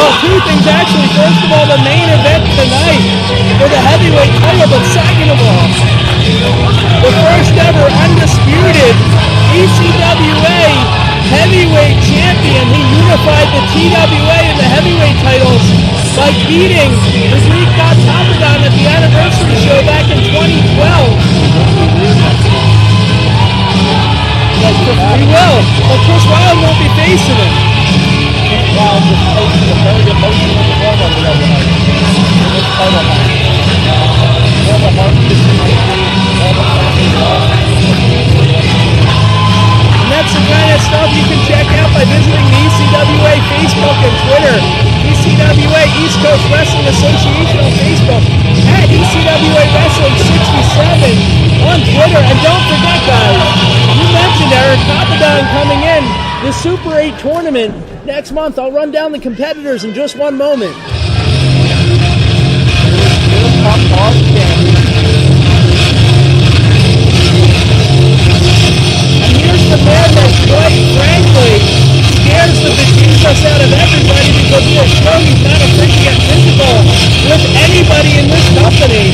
Well, two things actually. First of all, the main event tonight for the heavyweight title, but second of all, the first ever undisputed ECWA heavyweight champion. He unified the TWA and the heavyweight titles by beating the Greek god Papadon at the anniversary show back in 2012. He will, but Chris Wylde won't be facing him. Wylde just posted a very emotional promo the other night. This title match. All the heart and that's the kind of stuff you can check out by visiting the ECWA Facebook and Twitter. ECWA East Coast Wrestling Association on Facebook, at ECWA Wrestling 67 on Twitter. And don't forget, guys, you mentioned Eric Papadon coming in the Super 8 tournament next month. I'll run down the competitors in just one moment. And here's the man that, quite frankly, scares the bejesus out of everybody because he has shown he's not afraid to get physical with anybody in this company.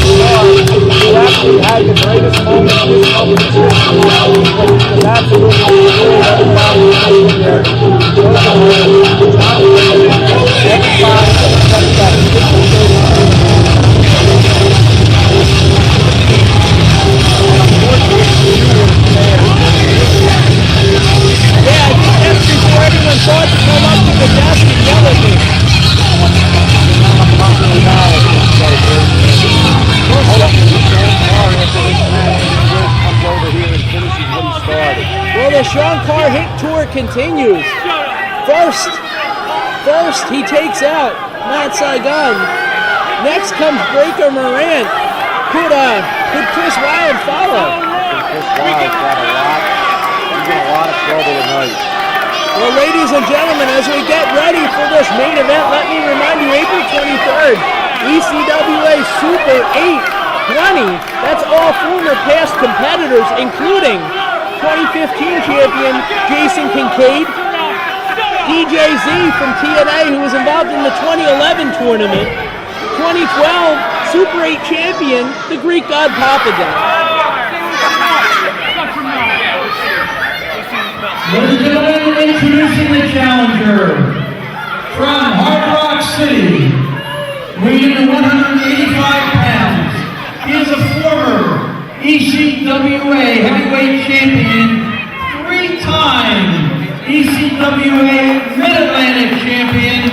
Who actually had the greatest moment in this competition. It was absolutely yeah, I think that's before everyone thought to come up to the desk and yell at me. Well, the Sean Carr hit tour continues. First he takes out Matt Saigon. Next comes Breaker Morant. Could Chris Wylde follow? Chris Wylde's got a lot of trouble tonight. Well, ladies and gentlemen, as we get ready for this main event, let me remind you, April 23rd, ECWA Super 820. That's all former past competitors, including 2015 champion Jason Kincaid, DJ Z from TNA, who was involved in the 2011 tournament, 2012 Super 8 champion, the Greek god Papadon. Ladies and gentlemen, introducing the challenger from Hard Rock City, weighing in 185 pounds. He is a former ECWA heavyweight champion, 3-time ECWA Mid-Atlantic champion.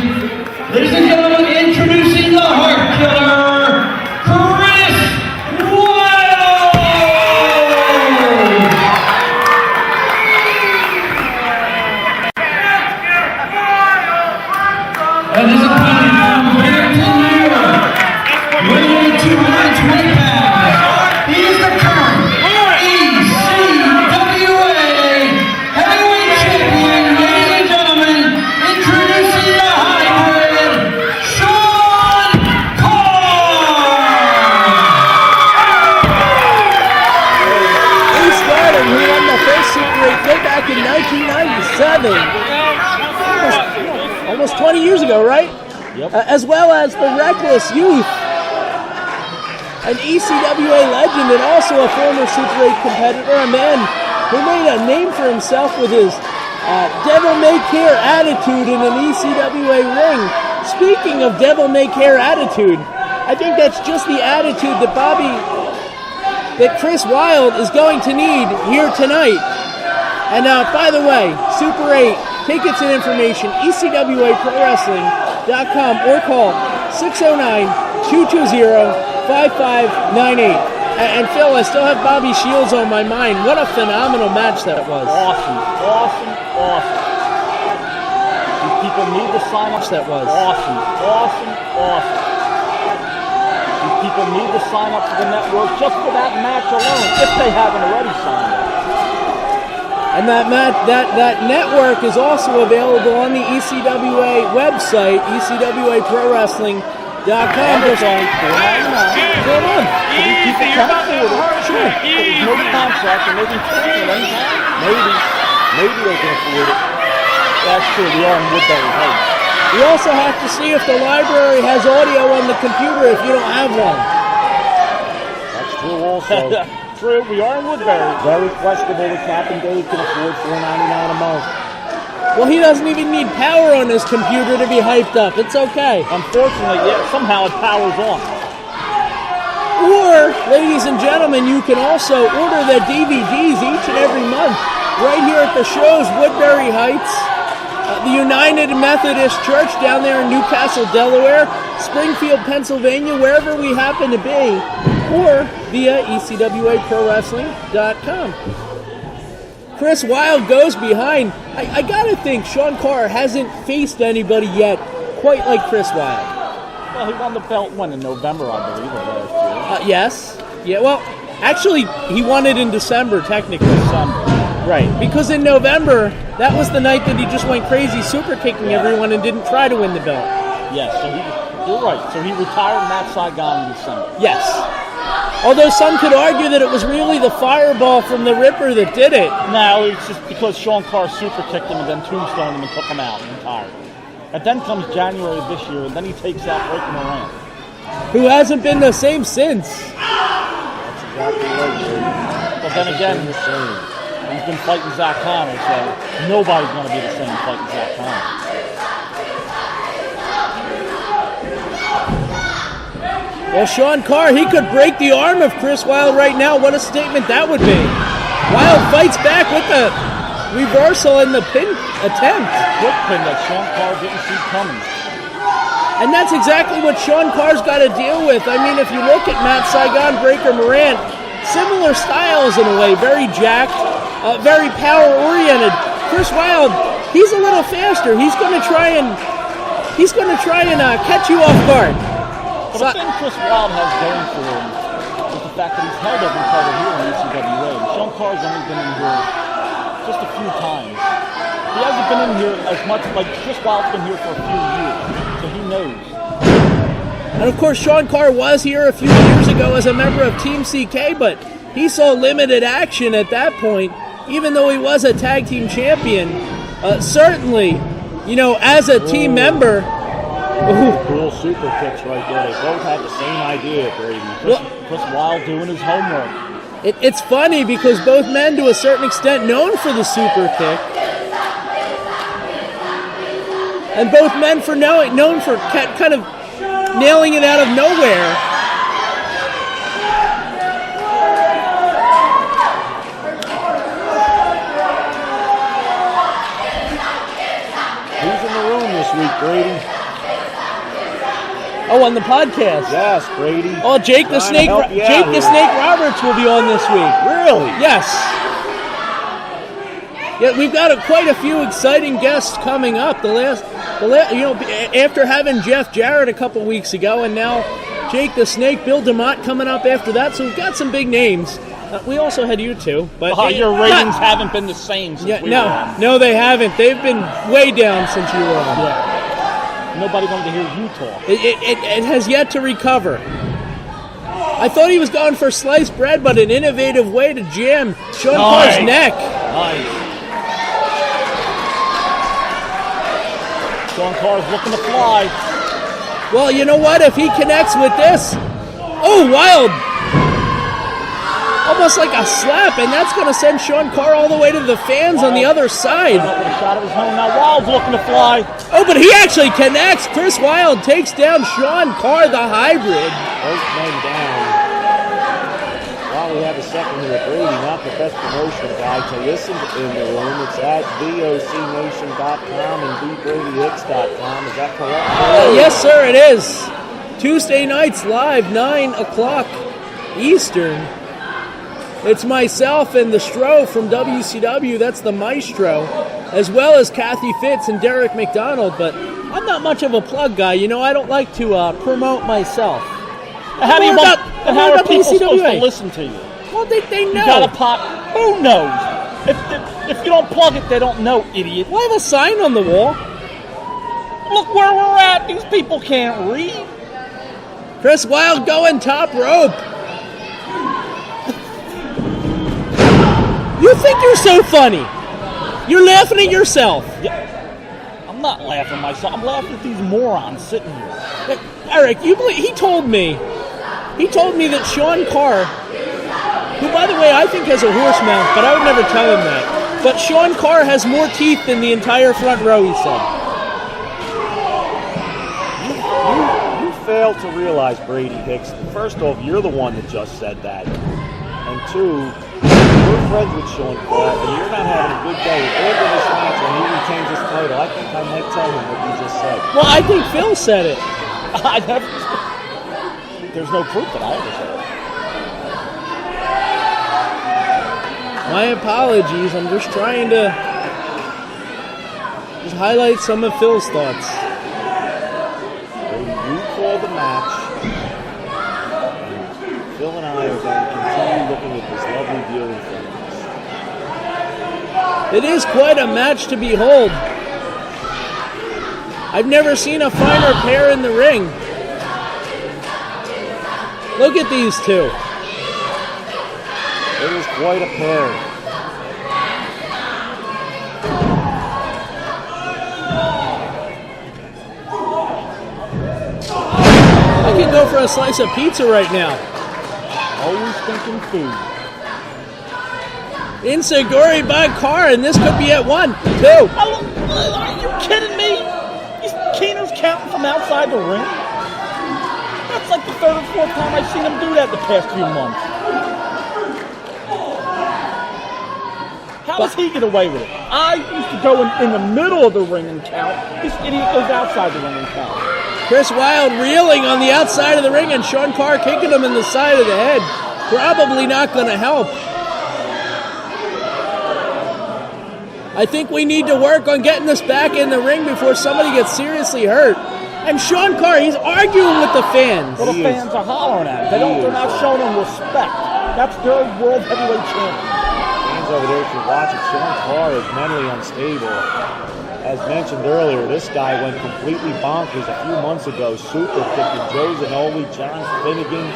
Ladies and gentlemen, introducing the Heartthriller, and his opponent from Barrington, New York, weighing in 220 pounds. He is the current ECWA heavyweight champion. Ladies and gentlemen, introducing the hybrid, Sean Carr. He started, he won the first Super 8 way back in 1997. Almost 20 years ago, right? Yep. As well as the Reckless Youth, an ECWA legend and also a former Super 8 competitor, a man who made a name for himself with his devil-may-care attitude in an ECWA ring. Speaking of devil-may-care attitude, I think that's just the attitude that Chris Wylde is going to need here tonight. And by the way, Super 8 tickets and information, ECWAProWrestling.com or call 609-220-5598. And Phil, I still have Bobby Shields on my mind. What a phenomenal match that was. Awesome. These people need to sign up. That was. Awesome. These people need to sign up for the network just for that match alone, if they haven't already signed up. And that network is also available on the ECWA website, ECWAProWrestling.com. There's only $4.99 per month. So these people can afford it. Sure. There's no contract, and they can cancel anytime. Maybe. Maybe they can afford it. That's true. We are in Woodbury Heights. You also have to see if the library has audio on the computer if you don't have one. That's true also. True, we are in Woodbury. Very questionable that Captain Dave can afford $4.99 a month. Well, he doesn't even need power on his computer to be hyped up. It's okay. Unfortunately, yeah, somehow it powers on. Or, ladies and gentlemen, you can also order the DVDs each and every month right here at the shows, Woodbury Heights, the United Methodist Church down there in Newcastle, Delaware, Springfield, Pennsylvania, wherever we happen to be, or via ECWAProWrestling.com. Chris Wylde goes behind. I gotta think Sean Carr hasn't faced anybody yet quite like Chris Wylde. Well, he won the belt in November, I believe, of last year. Yes. Yeah, well, actually, he won it in December, technically. Right. Because in November, that was the night that he just went crazy super kicking everyone and didn't try to win the belt. Yes, so you're right. So he retired Matt Saigon in December. Yes. Although some could argue that it was really the fireball from the Ripper that did it. No, it's just because Sean Carr super kicked him and then tombstoned him and took him out and retired. And then comes January of this year, and then he takes out Rick Moran. Who hasn't been the same since. That's exactly right, but then again, he's been fighting Zach Connor, so nobody's going to be the same fighting Zach Connor. Well, Sean Carr, he could break the arm of Chris Wylde right now. What a statement that would be. Wylde fights back with the reversal and the pin attempt. Quick pin that Sean Carr didn't see coming. And that's exactly what Sean Carr's got to deal with. I mean, if you look at Matt Saigon, Breaker Morant, similar styles in a way, very jacked, very power-oriented. Chris Wylde, he's a little faster. He's going to try and catch you off guard. But the thing Chris Wylde has going for him is the fact that he's held every title here in ECWA. Sean Carr's only been in here just a few times. He hasn't been in here as much, like Chris Wylde's been here for a few years, so he knows. And of course, Sean Carr was here a few years ago as a member of Team CK, but he saw limited action at that point, even though he was a tag team champion. Certainly, you know, as a team member. Cool super kicks right there. They both have the same idea, Brady. Chris Wylde doing his homework. It's funny because both men, to a certain extent, known for the super kick. And both men known for kind of nailing it out of nowhere. Who's in the room this week, Brady? Oh, on the podcast. Yes, Brady. Oh, Jake the Snake Roberts will be on this week. Really? Yes. Yeah, we've got quite a few exciting guests coming up. After having Jeff Jarrett a couple weeks ago, and now Jake the Snake, Bill DeMott coming up after that. So we've got some big names. We also had you two, but your ratings haven't been the same since we were on. No, they haven't. They've been way down since you were on. Yeah. Nobody wanted to hear you talk. It has yet to recover. I thought he was going for sliced bread, but an innovative way to jam Sean Carr's neck. Nice. Sean Carr's looking to fly. Well, you know what? If he connects with this, Wylde. Almost like a slap, and that's going to send Sean Carr all the way to the fans on the other side. A shot of his home. Now Wylde's looking to fly. Oh, but he actually connects. Chris Wylde takes down Sean Carr, the hybrid. Both men down. While we have a second here, Brady, not the best promotion guy to listen to in the room. It's at vocnation.com and bbradyhicks.com. Is that correct? Yes, sir, it is. Tuesday nights live, 9 o'clock Eastern. It's myself and the Stro from WCW, that's the Maestro, as well as Kathy Fitz and Derek McDonald, but I'm not much of a plug guy. You know, I don't like to promote myself. How are people supposed to listen to you? Well, they know. You got a pot. Who knows? If you don't plug it, they don't know, idiot. Well, I have a sign on the wall. Look where we're at. These people can't read. Chris Wylde going top rope. You think you're so funny. You're laughing at yourself. Yeah. I'm not laughing at myself. I'm laughing at these morons sitting here. Eric, he told me that Sean Carr, who, by the way, I think has a horse mouth, but I would never tell him that. But Sean Carr has more teeth than the entire front row, he said. You fail to realize, Brady Hicks, first off, you're the one that just said that. And two, you're friends with Sean Carr, and you're not having a good day. After this match, when he retains his title, I think I might tell him what you just said. Well, I think Phil said it. I never. There's no proof that I ever said it. My apologies. I'm just trying to just highlight some of Phil's thoughts. You call the match. Phil and I are going to continue looking at this lovely view in front of us. It is quite a match to behold. I've never seen a finer pair in the ring. Look at these two. It is quite a pair. I could go for a slice of pizza right now. Always thinking food. Inseguri by Carr, and this could be at 1, 2. Are you kidding me? Keener's counting from outside the ring? That's like the third or fourth time I've seen him do that the past few months. How does he get away with it? I used to go in the middle of the ring and count. This idiot goes outside the ring and count. Chris Wylde reeling on the outside of the ring, and Sean Carr kicking him in the side of the head. Probably not going to help. I think we need to work on getting this back in the ring before somebody gets seriously hurt. And Sean Carr, he's arguing with the fans. Well, the fans are hollering at him. They're not showing him respect. That's their world heavyweight champion. Fans over there, if you watch it, Sean Carr is mentally unstable. As mentioned earlier, this guy went completely bonkers a few months ago, super kicking Joe Zanoli, John Finnegan.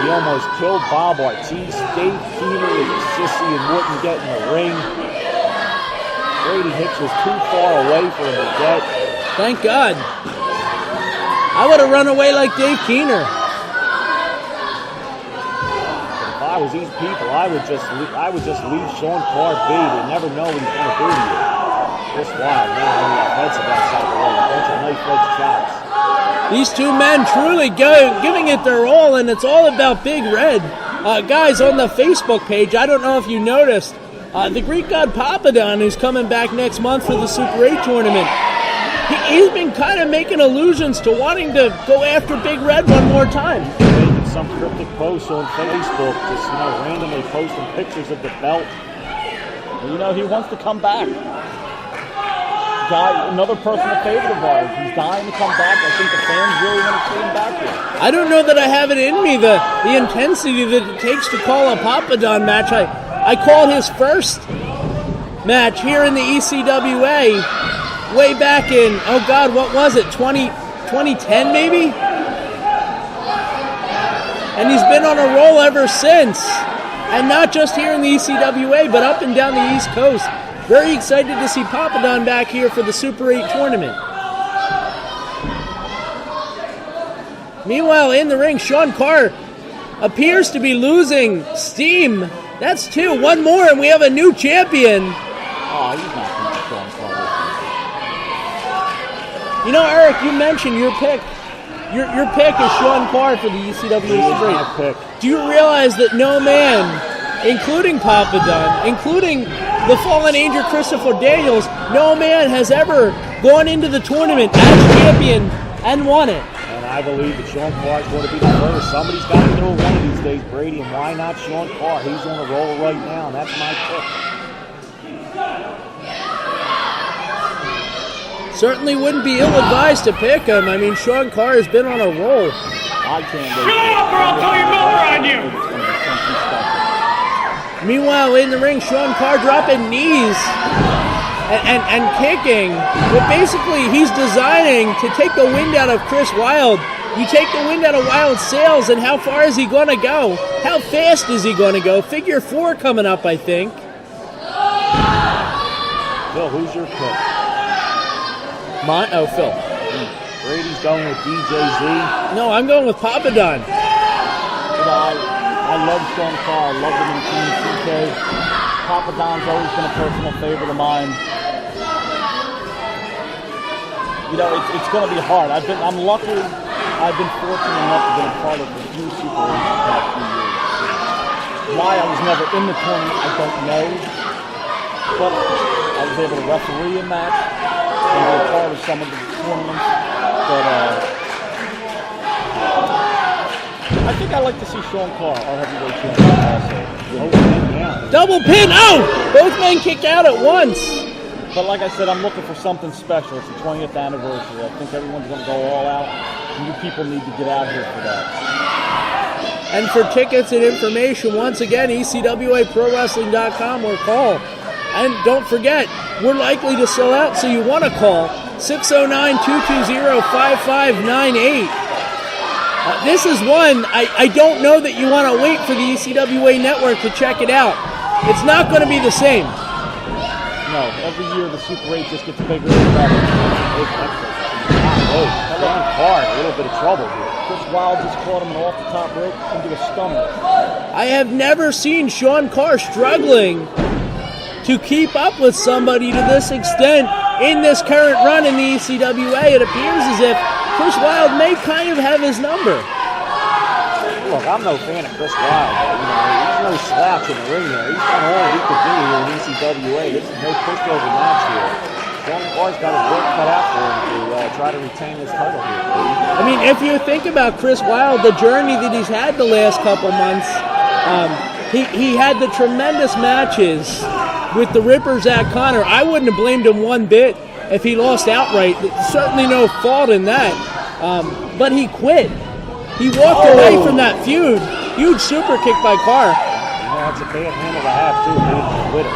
He almost killed Bob Ortiz. Dave Keener was a sissy and wouldn't get in the ring. Brady Hicks was too far away for him to get. Thank God. I would have run away like Dave Keener. If I was these people, I would just leave Sean Carr be. They never know what he's going to do to you. Just wild, man. On the offensive outside the ring. A bunch of knife-edge chops. These two men truly giving it their all, and it's all about Big Red. Guys, on the Facebook page, I don't know if you noticed, the Greek god Papadon, who's coming back next month for the Super 8 tournament, he's been kind of making allusions to wanting to go after Big Red one more time. Making some cryptic posts on Facebook, just randomly posting pictures of the belt. He wants to come back. Another personal favorite of ours. He's dying to come back. I think the fans really want to see him back here. I don't know that I have it in me, the intensity that it takes to call a Papadon match. I called his first match here in the ECWA way back in, oh God, what was it, 2010 maybe? And he's been on a roll ever since. And not just here in the ECWA, but up and down the East Coast. Very excited to see Papadon back here for the Super 8 tournament. Meanwhile, in the ring, Sean Carr appears to be losing steam. That's 2. One more, and we have a new champion. Oh, he's not going to Sean Carr. Eric, you mentioned your pick. Your pick is Sean Carr for the ECW Super 8. Do you realize that no man, including Papadon, including the fallen angel Christopher Daniels, no man has ever gone into the tournament as champion and won it? And I believe that Sean Carr is going to be the first. Somebody's got to do it one of these days, Brady, and why not Sean Carr? He's on a roll right now, and that's my pick. Certainly wouldn't be ill-advised to pick him. I mean, Sean Carr has been on a roll. I can't wait. Shut up or I'll throw your milk on you! Meanwhile, in the ring, Sean Carr dropping knees and kicking. But basically, he's designing to take the wind out of Chris Wylde. You take the wind out of Wylde's sails, and how far is he going to go? How fast is he going to go? Figure 4 coming up, I think. Phil, who's your pick? Phil. Brady's going with DJZ. No, I'm going with Papa Don. I love Sean Carr. I love him in Team CK. Papa Don's always been a personal favorite of mine. You know, it's going to be hard. I'm lucky. I've been fortunate enough to be a part of a few Super 8s the past few years. Why I was never in the tournament, I don't know. But I was able to referee a match and be a part of some of the tournaments. But I think I like to see Sean Carr, our heavyweight champion, also. Double pin! Oh! Both men kick out at once. But like I said, I'm looking for something special. It's the 20th anniversary. I think everyone's going to go all out. You people need to get out here for that. And for tickets and information, once again, ECWAProWrestling.com or call. And don't forget, we're likely to sell out, so you want to call 609-220-5598. This is one, I don't know that you want to wait for the ECWA network to check it out. It's not going to be the same. No, every year the Super 8 just gets bigger and better. Sean Carr, a little bit of trouble here. Chris Wylde just caught him off the top rope into a stomach. I have never seen Sean Carr struggling to keep up with somebody to this extent in this current run in the ECWA. It appears as if Chris Wylde may kind of have his number. Look, I'm no fan of Chris Wylde, but he's no slouch in the ring there. He's done all he could do here in ECWA. This is no pushover match here. Sean Carr's got his work cut out for him to try to retain his title here. I mean, if you think about Chris Wylde, the journey that he's had the last couple months, he had the tremendous matches with the Ripper Zach Connor. I wouldn't have blamed him one bit if he lost outright. Certainly no fault in that. But he quit. He walked away from that feud. Huge super kick by Carr. Yeah, that's a bad handle to have too, man. Quit it.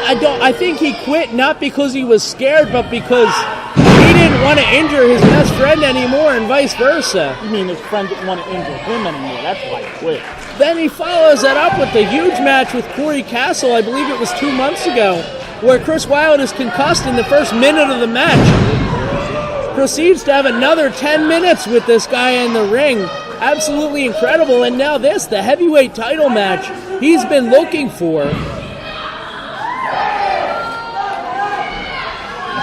I think he quit not because he was scared, but because he didn't want to injure his best friend anymore and vice versa. You mean his friend didn't want to injure him anymore? That's why he quit. Then he follows that up with the huge match with Corey Castle, I believe it was 2 months ago, where Chris Wylde is concussed in the first minute of the match. Proceeds to have another 10 minutes with this guy in the ring. Absolutely incredible. And now this, the heavyweight title match he's been looking for. These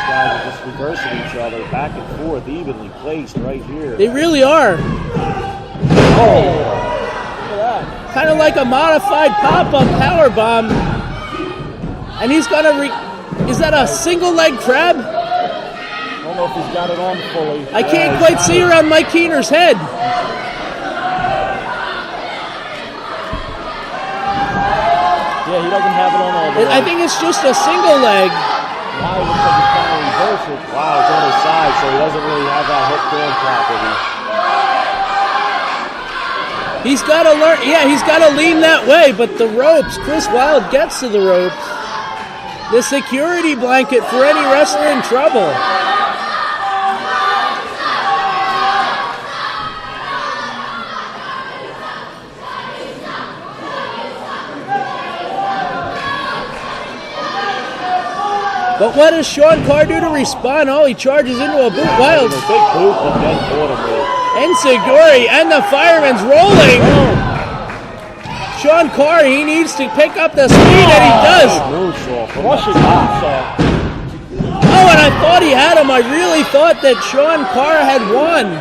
guys are just reversing each other back and forth, evenly placed right here. They really are. Kind of like a modified pop-up powerbomb. And he's going to is that a single leg crab? I don't know if he's got it on fully. I can't quite see around Mike Keener's head. Yeah, he doesn't have it on all the way. I think it's just a single leg. Wow, looks like he's trying to reverse it. Wow, it's on his side, so he doesn't really have that hooked on properly. He's got to learn. Yeah, he's got to lean that way, but the ropes, Chris Wylde gets to the ropes. The security blanket for any wrestler in trouble. But what does Sean Carr do to respond? Oh, he charges into a boot. Wylde. A big boot, but then caught him with. Enziguri and the fireman's rolling. Sean Carr, he needs to pick up the speed, and he does. Russian moonsault. Oh, and I thought he had him. I really thought that Sean Carr had won.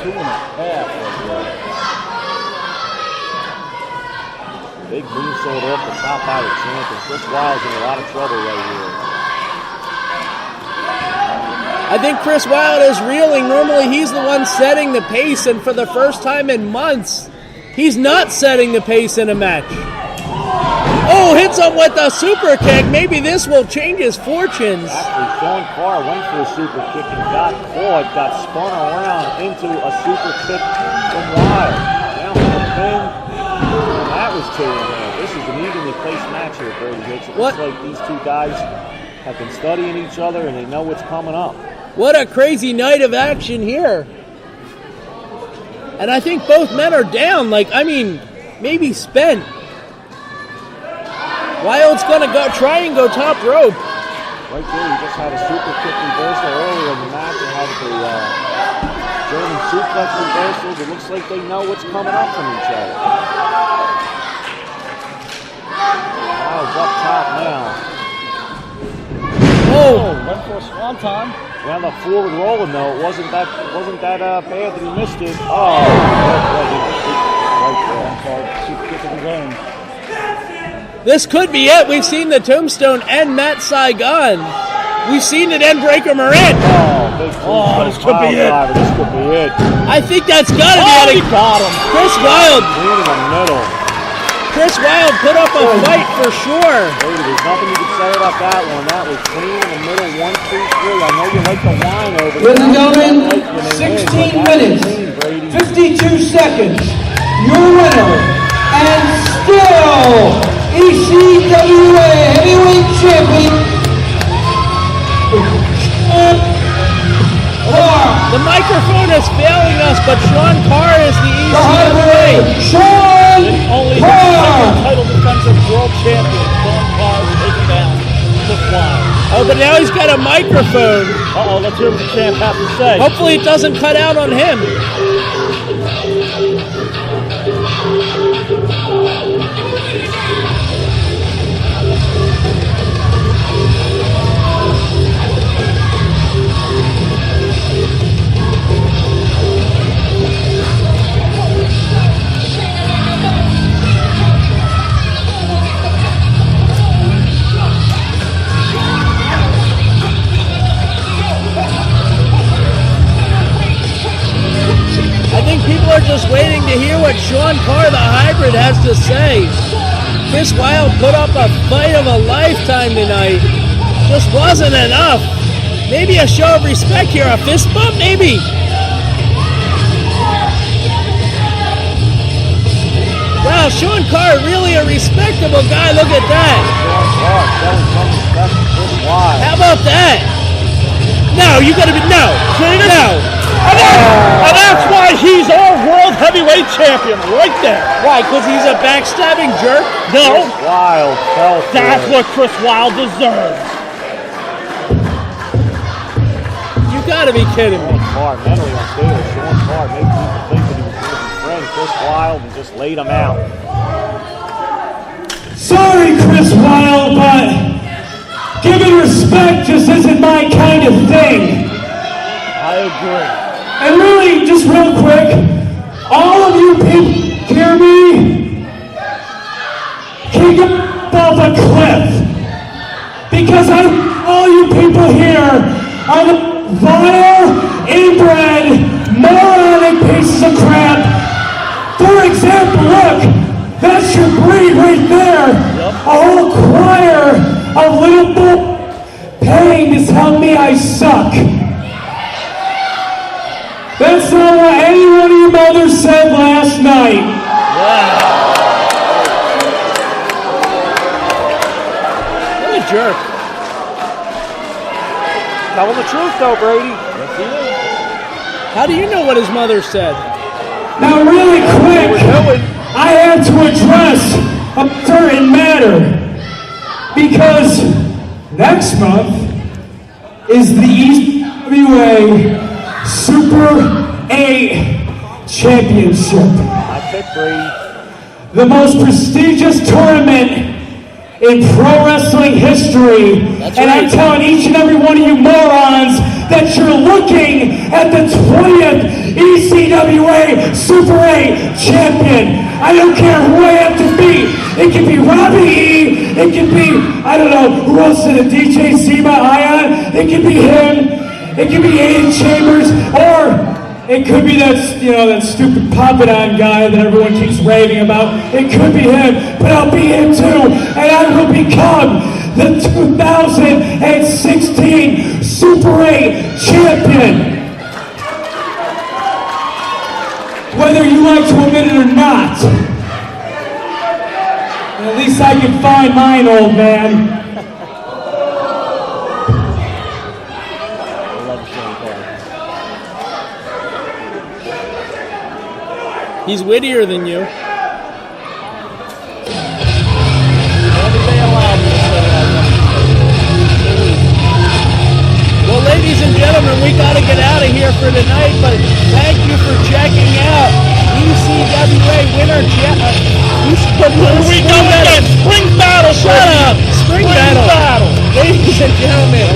2.5. Big moonsault off the top by the champion. Chris Wylde's in a lot of trouble right here. I think Chris Wylde is reeling. Normally he's the one setting the pace, and for the first time in months, he's not setting the pace in a match. Oh, hits him with a super kick. Maybe this will change his fortunes. Actually, Sean Carr went for a super kick and got caught, got spun around into a super kick from Wylde. Down for the pin, and that was 2 in there. This is an evenly placed match here, Brady Hicks. It looks like these two guys have been studying each other and they know what's coming up. What a crazy night of action here. And I think both men are down, maybe spent. Wylde's going to try and go top rope. Right there, he just had a super quick reversal earlier in the match and had the German suplex reversals. It looks like they know what's coming up from each other. Wylde's up top now. Oh, went for a swanton. Well, the forward rolling though, it wasn't that bad that he missed it. Oh, right there. Super kick of his own. this could be it. We've seen the Tombstone and Matt Saigon. We've seen it end Breaker Moran. Oh, this could be it. This could be it. I think that's got to Oh, be he it. got him. Chris Wylde. Clean in the middle. Chris Wylde put up a fight for sure. Brady, there's nothing you can say about that one. That was clean in the middle, 1, 2, 3. I know you like the line over there. Ladies and gentlemen, 16 minutes, 52 seconds. Your winner, and still ECWA Heavyweight Champion. The microphone is failing us, but Sean Carr is the ECWA. Sean Only the Carr. title defensive world champion, Sean Carr, taken down. Just Wylde. Oh, but now he's got a microphone. Uh-oh, let's hear what the champ has to say. Hopefully it doesn't cut out on him. I think people are just waiting to hear what Sean Carr, the hybrid, has to say. Chris Wylde put up a fight of a lifetime tonight. Just wasn't enough. Maybe a show of respect here, a fist bump, maybe. Wow, Sean Carr, really a respectable guy. Look at that. How about that? No, you gotta be, no. And that's why he's our world heavyweight champion, right there. Why, because he's a backstabbing jerk? No, Wylde fell for that's it. what Chris Wylde deserves. You gotta be kidding me. Carr mentally unstable. Sean Carr made people think that he was going to be friends. Chris Wylde and just laid him out. Sorry, Chris Wylde, but giving respect just isn't my kind of thing. I agree. And really, just real quick, all of you people hear me? Can you get off a cliff? Because all you people here are the vile, inbred, moronic pieces of crap. For example, look, that's your breed right there. A whole choir of little bull paying to tell me I suck. That's not what any one of your mothers said last night. What a jerk. Telling the truth though, Brady. How do you know what his mother said? Now really quick, I have to address a certain matter. Because next month is the ECWA Super 8 Championship. I picked Brady. The most prestigious tournament in pro wrestling history. That's and right. I'm telling each and every one of you morons that you're looking at the 20th ECWA Super 8 champion. I don't care who I have to be. It could be Robbie E. It could be, I don't know, who else did it? DJ Seba Ion. It could be him. It could be Aiden Chambers. Or it could be that stupid Papadon guy that everyone keeps raving about. It could be him, but I'll be him too. And I will become the 2016 Super 8 champion. Whether you like to admit it or not. And at least I can find mine, old man. He's wittier than you. Every day of for tonight, but thank you for checking out ECWA Winter Here we go again. Spring battle. Shut up. Spring battle. Ladies and gentlemen.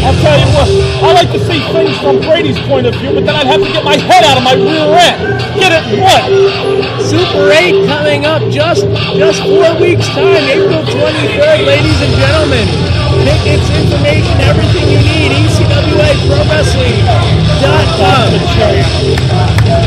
I'll tell you what, I like to see things from Brady's point of view, but then I'd have to get my head out of my rear end. Get it what? Super 8 coming up just 4 weeks time, April 23rd, ladies and gentlemen. Tickets, information, everything you need, ECWAProWrestling.com.